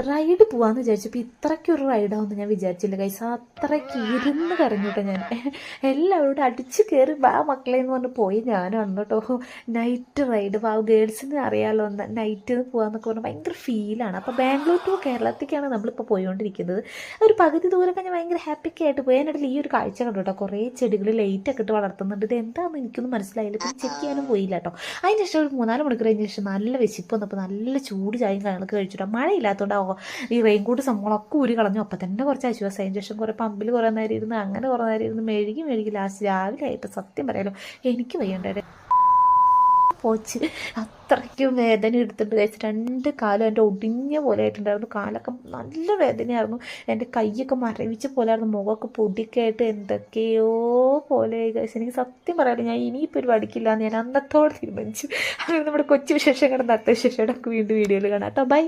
Ride പോകാമെന്ന് വിചാരിച്ചപ്പോൾ ഇത്രയ്ക്കൊരു റൈഡാവുമെന്ന് ഞാൻ വിചാരിച്ചില്ല ഗൈസ്. അത്രയ്ക്ക് ഇരുന്ന് കരഞ്ഞോട്ടെ ഞാൻ. എല്ലാവരോടും അടിച്ച് കയറി വാ മക്കളെ എന്ന് പറഞ്ഞ് പോയി ഞാനാണ് കേട്ടോ. നൈറ്റ് റൈഡ് വാ, ഗേൾസിന് അറിയാമല്ലോ നൈറ്റ് പോകാമെന്നൊക്കെ പറഞ്ഞാൽ ഭയങ്കര ഫീലാണ്. അപ്പോൾ ബാംഗ്ലൂർ ടു കേരളത്തേക്കാണ് നമ്മളിപ്പോൾ പോയിക്കൊണ്ടിരിക്കുന്നത്. ഒരു പകുതി ദൂരം കഴിഞ്ഞാൽ ഭയങ്കര ഹാപ്പിയൊക്കെ ആയിട്ട് പോയി. അതിനിടയിൽ ഈ ഒരു കാഴ്ച കണ്ടു കേട്ടോ, കുറേ ചെടികൾ ലൈറ്റൊക്കെ ഇട്ട് വളർത്തുന്നുണ്ട്. ഇത് എന്താണെന്ന് എനിക്കൊന്നും മനസ്സിലായില്ല, പിന്നെ ചെക്ക് ചെയ്യാനും പോയില്ല കേട്ടോ. അതിന് ശേഷം ഒരു 3-4 മണിക്കൂർ കഴിഞ്ഞ ശേഷം നല്ല വിശപ്പ് വന്നപ്പോൾ നല്ല ചൂട് ചായയും കാര്യങ്ങളൊക്കെ കഴിച്ചിട്ടോ. മഴയില്ലാത്തതുകൊണ്ടാവും ഈ റെയിൻകോട്ട് സംഭവങ്ങളൊക്കെ ഊരി കളഞ്ഞു. അപ്പം തന്നെ കുറച്ച് ആശ്വാസം. അതിന് ശേഷം കുറേ പമ്പിൽ കുറേ നേരം ഇരുന്ന് അങ്ങനെ കുറേ നേരം ഇരുന്ന് മെഴുകി ലാസ്റ്റ് രാവിലെ ആയിട്ട് സത്യം പറയാലോ എനിക്ക് വയ്യണ്ടായിരുന്നു. പോച്ച് അത്രയ്ക്കും വേദന എടുത്തിട്ട് കഴിച്ച് 2 കാലും എൻ്റെ ഒടിഞ്ഞ പോലെ ആയിട്ടുണ്ടായിരുന്നു. കാലൊക്കെ നല്ല വേദനയായിരുന്നു. എൻ്റെ കൈയൊക്കെ മരവിച്ച പോലെ ആയിരുന്നു. മുഖമൊക്കെ പൊടിയൊക്കെ ആയിട്ട് എന്തൊക്കെയോ പോലെ കഴിച്ച്. എനിക്ക് സത്യം പറയാമല്ലോ ഞാൻ ഇനിയിപ്പോൾ ഒരു പഠിക്കില്ല എന്ന് ഞാൻ അന്നത്തോടെ തീരുമാനിച്ചു. അങ്ങനെ നമ്മുടെ കൊച്ചു വിശേഷം കിടന്ന അത്ത വിശേഷം വീണ്ടും വീഡിയോയിൽ കാണാം കേട്ടോ. ബൈ.